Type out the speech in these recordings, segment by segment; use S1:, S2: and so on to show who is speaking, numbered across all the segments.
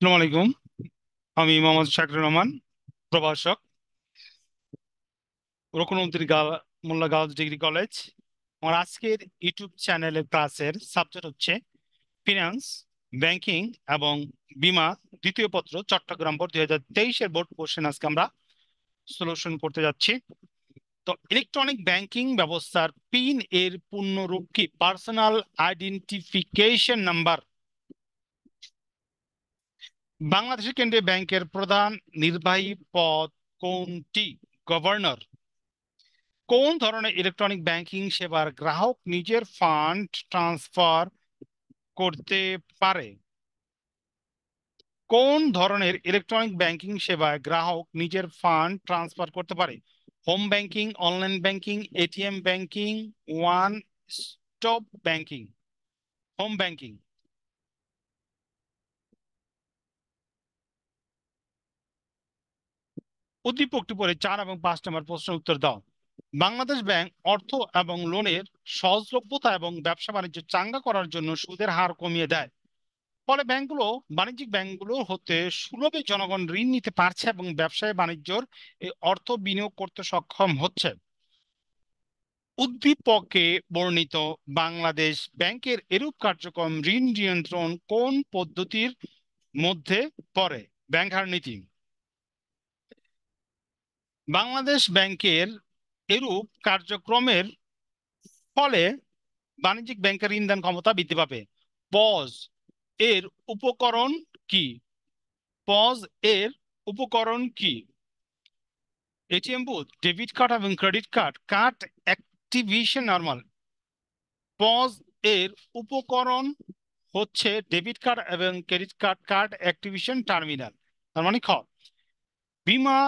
S1: আসসালামু আলাইকুম। আমি মোহাম্মদ শাকির রহমান, প্রভাষক, রকুনউদ্দিন মোল্লা গার্লস ডিগ্রি কলেজ। আমার আজকের ইউটিউব চ্যানেলের ক্লাসের সাবজেক্ট হচ্ছে ফিনান্স, ব্যাংকিং এবং বীমা, দ্বিতীয় পত্র, চট্টগ্রাম বোর্ড 2023-এর বোর্ড কোশ্চেন আজকে আমরা সলিউশন করতে যাচ্ছি। তো ইলেকট্রনিক ব্যাংকিং ব্যবস্থার পিন এর পূর্ণরূপ কি? Personal identification number. বাংলাদেশের কেন্দ্রীয় ব্যাংকের প্রধান নির্বাহী পদ কোনটি? গভর্নর। কোন ধরনের ইলেকট্রনিক ব্যাংকিং সেবার গ্রাহক নিজের ফান্ড ট্রান্সফার করতে পারে? কোন ধরনের ইলেকট্রনিক ব্যাংকিং সেবায় গ্রাহক নিজের ফান্ড ট্রান্সফার করতে পারে? Home banking, online banking, ATM banking, one stop banking. Home banking. উদ্দীপকটি পড়ে 4 এবং 5 নম্বর প্রশ্নের উত্তর দাও। বাংলাদেশ ব্যাংক অর্থ এবং লোনের সহজলভ্যতা এবং ব্যবসা বাণিজ্য চাঙ্গা করার জন্য সুদের হার কমিয়ে দেয়। ফলে ব্যাংকগুলো, বাণিজ্যিক ব্যাংকগুলো হতে সুলভে জনগণ ঋণ নিতে পারছে এবং ব্যবসায় বাণিজ্যর এই অর্থ বিনিয়োগ করতে সক্ষম হচ্ছে। উদ্দীপকে বর্ণিত বাংলাদেশ ব্যাংকের এরূপ কার্যক্রম ঋণ নিয়ন্ত্রণ কোন পদ্ধতির মধ্যে পড়ে? ব্যাংক হার নীতি। বাংলাদেশ ব্যাংকের এরূপ কার্যক্রমের ফলে বাণিজ্যিক ব্যাংকের ঋণ দান ক্ষমতা বৃদ্ধি পাবে। পজ এর উপকরণ কি? পজ এর উপকরণ কি? এটিএম বুথ, ডেবিট কার্ড এবং credit card, card activation normal. POS এর উপকরণ হচ্ছে ডেবিট কার্ড এবং credit card, card activation terminal. তার মানে খ। বীমা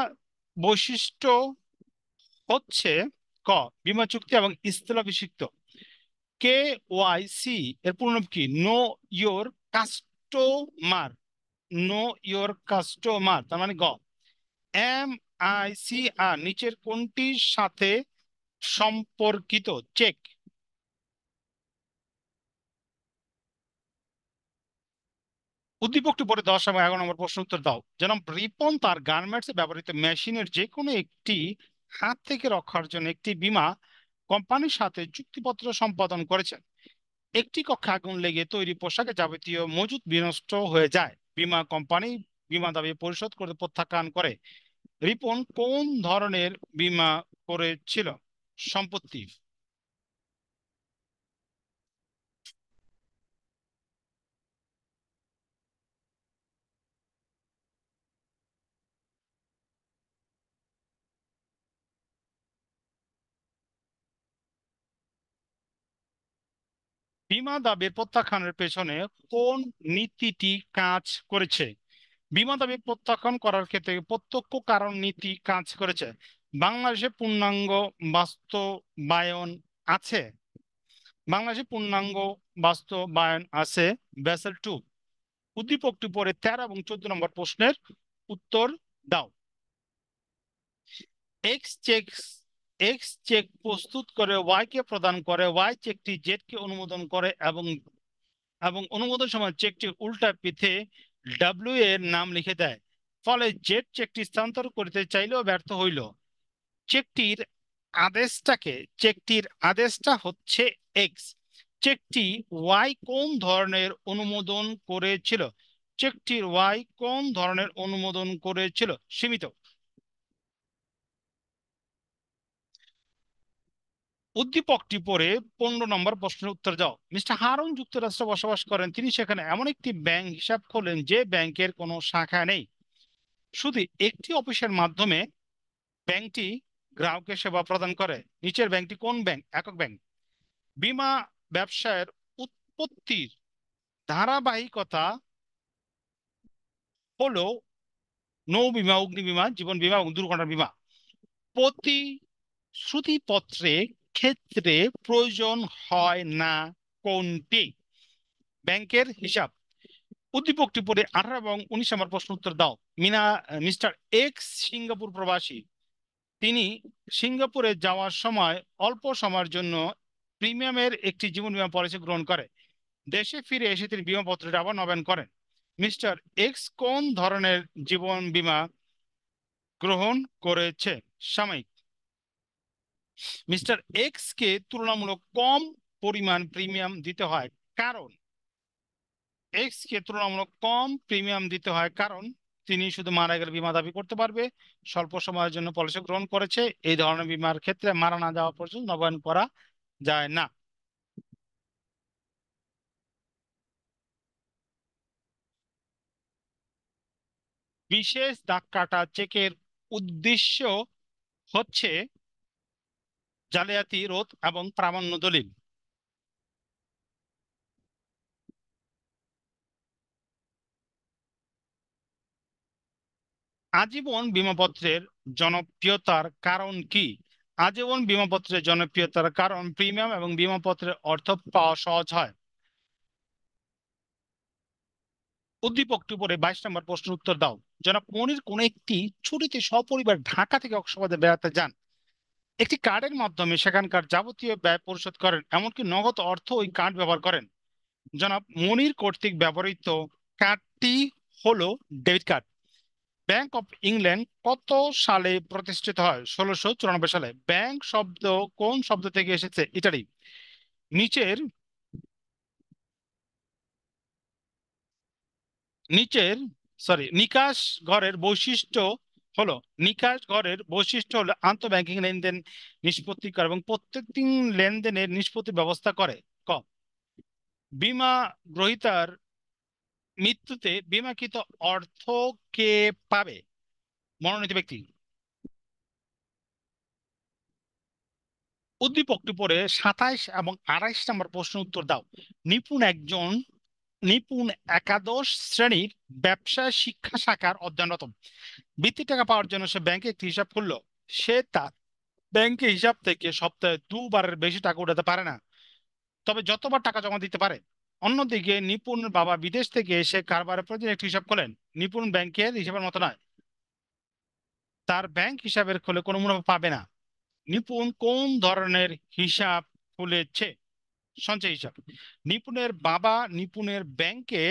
S1: বৈশিষ্ট্য হচ্ছে ক, বীমা চুক্তি এবং স্থলাভিষিক্ত। কে ওয়াই সি এর পূর্ণ কি? Know your customer. Know your customer তার মানে গ। এম আই সি আর নিচের কোনটির সাথে সম্পর্কিত? চেক। উদ্দীপকটি পড়ে 10 এবং 11 নম্বর প্রশ্ন উত্তর দাও। যেমন রিপন তার গার্মেন্টসে ব্যবহৃত মেশিনের যে কোনো একটি হাত থেকে রক্ষার জন্য একটি বীমা কোম্পানির সাথে চুক্তিপত্র সম্পাদন করেছেন। একটি কক্ষে আগুন লেগে তৈরি পোশাকে যাবতীয় মজুত বিনষ্ট হয়ে যায়। বীমা কোম্পানি বীমা দাবি পরিশোধ করতে প্রত্যাখ্যান করে। রিপন কোন ধরনের বীমা করেছিল? সম্পত্তি। বীমা দাবির প্রত্যাখ্যানের পেছনে কোন নীতিটি কাজ করেছে? বীমা দাবি প্রত্যাখ্যান করার ক্ষেত্রে প্রত্যক্ষ কারণ নীতি কাজ করেছে। বাংলাদেশে পূর্ণাঙ্গ বাস্তবায়ন আছে। বাংলাদেশে পূর্ণাঙ্গ বাস্তবায়ন আছে ব্যাসেল টু। উদ্দীপকটি পরে 13 এবং 14 নম্বর প্রশ্নের উত্তর দাও। এক্স চেক এক্স চেক প্রস্তুত করে ওয়াই কে প্রদান করে, ওয়াই চেকটি জেড কে অনুমোদন করে এবং এবং অনুমোদন সময় চেকটি উল্টা পিঠে ডাব্লিউ এর নাম লিখে দেয়। ফলে জেড চেকটি স্থানান্তর করতে চাইলেও ব্যর্থ হইল। চেকটির চেকটির আদেশটা হচ্ছে এক্স। চেকটি ওয়াই কোন ধরনের অনুমোদন করেছিল? চেকটির ওয়াই কোন ধরনের অনুমোদন করেছিল? সীমিত। উদ্দীপকটি পড়ে 15 নম্বর প্রশ্নের উত্তর দাও। মিস্টার হারুন যুক্তরাষ্ট্রে বসবাস করেন। তিনি সেখানে এমন একটি ব্যাংক হিসাব খোলেন যে ব্যাংকের কোনো শাখা নেই, শুধু একটি অফিসের মাধ্যমে ব্যাংকটি গ্রাহকের সেবা প্রদান করে। নিচের ব্যাংকটি কোন ব্যাংক? একক ব্যাংক। বীমা ব্যবসায়ের উৎপত্তির ধারাবাহিকতা হলো নৌ বীমা, অগ্নি বীমা, জীবন বীমা এবং দুর্ঘটনা বীমা। প্রতিশ্রুতিপত্রে ক্ষেত্রে প্রয়োজন হয় না কোনটি? ব্যাংকের হিসাব। উদ্দীপকটি পড়ে 18 এবং 19 নম্বর প্রশ্ন উত্তর দাও। মিস্টার এক্স সিঙ্গাপুর প্রবাসী। তিনি সিঙ্গাপুরে যাওয়ার সময় অল্প সময়ের জন্য প্রিমিয়ামের একটি জীবন বীমা পলিসি গ্রহণ করে। দেশে ফিরে এসে তিনি বীমা পত্রটি আবার নবায়ন করেন। মিস্টার এক্স কোন ধরনের জীবন বীমা গ্রহণ করেছে? সাময়িক। মিস্টার এক্স কে তুলনামূলক কম পরিমাণ প্রিমিয়াম দিতে হয় কারণ এক্স কে তুলনামূলক কম প্রিমিয়াম দিতে হয় কারণ তিনি শুধু মারা গেলে বীমা দাবি করতে পারবে, স্বল্প সময়ের জন্য পলিসি গ্রহণ করেছে, এই ধরনের বীমার ক্ষেত্রে মারা না যাওয়া পর্যন্ত নবায়ন করা যায় না। বিশেষ দাগ কাটা চেকের উদ্দেশ্য হচ্ছে জালিয়াতি রোধ এবং প্রামাণ্য দলিল। আজীবন বীমাপত্রের জনপ্রিয়তার কারণ কি? আজীবন বীমাপত্রের জনপ্রিয়তার কারণ প্রিমিয়াম এবং বীমাপত্রের অর্থ পাওয়া সহজ হয়। উদ্দীপকটি উপরে 22 নম্বর প্রশ্নের উত্তর দাও। জনাব মনির কোন একটি ছুটিতে সপরিবার ঢাকা থেকে কক্সবাজার বেড়াতে যান। একটি কার্ডের মাধ্যমে সেখানকার যাবতীয় ব্যয় পরিশোধ করেন, এমনকি নগদ অর্থ ওই কার্ড ব্যবহার করেন। জনাব মনির কর্তৃক ব্যবহৃত কার্ডটি হলো debit card. Bank of England কত সালে প্রতিষ্ঠিত হয়? 1694 সালে। ব্যাংক শব্দ কোন শব্দ থেকে এসেছে? ইটালি। নিচের নিচের নিকাশ ঘরের বৈশিষ্ট্য হলো নিকাশ ঘরের বৈশিষ্ট্য হলো আন্তঃব্যাংকিং লেনদেন নিষ্পত্তি করে এবং প্রত্যেকটি লেনদেনের নিষ্পত্তি ব্যবস্থা করে। ক, বীমা গ্রহীতার মৃত্যুতে বীমাকৃত অর্থ কে পাবে? মনোনীত ব্যক্তি। উদ্দীপকটি পড়ে 27 এবং 28 নম্বর প্রশ্ন উত্তর দাও। নিপুণ একজন নিপুণ একাদশ শ্রেণীর ব্যবসা শিক্ষা শাখার অধ্যয়নরত। বৃত্তি টাকা পাওয়ার জন্য সে ব্যাংকে একটি হিসাব খুললো। সে তার ব্যাংকে হিসাব থেকে সপ্তাহে দুবারের বেশি টাকা উঠাতে পারে না, তবে যতবার টাকা জমা দিতে পারে। অন্যদিকে নিপুণ বাবা বিদেশ থেকে এসে কারবারের প্রতিদিন একটি হিসাব খোলেন। নিপুণ ব্যাংকের হিসাবের মতো নয়, তার ব্যাংক হিসাবের খুলে কোনো মুনাফা পাবে না। নিপুণ কোন ধরনের হিসাব খুলেছে? সঞ্চয় হিসাব। নিপুণের বাবা নিপুণের ব্যাংকে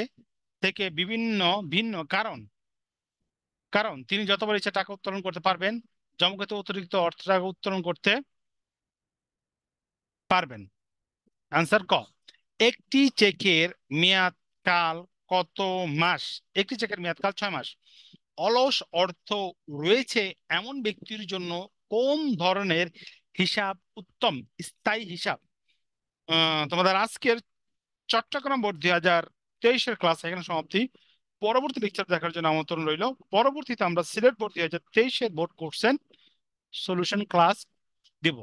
S1: থেকে বিভিন্ন ভিন্ন কারণ কারণ তিনি যতবার ইচ্ছা টাকা উত্তোলন করতে পারবেন, জমাকৃত অতিরিক্ত অর্থ টাকা উত্তোলন করতে পারবেন। আনসার ক, একটি চেকের মেয়াদ কাল কত মাস? একটি চেকের মেয়াদ কাল 6 মাস। অলস অর্থ রয়েছে এমন ব্যক্তির জন্য কোন ধরনের হিসাব উত্তম? স্থায়ী হিসাব। তোমাদের আজকের চট্টগ্রাম বোর্ড 2023-এর ক্লাস এখানে সমাপ্তি। পরবর্তী লেকচার দেখার জন্য আমন্ত্রণ রইল। পরবর্তীতে আমরা সিলেট বোর্ড 2023-এর বোর্ড কোর্সের সলিউশন ক্লাস দেব।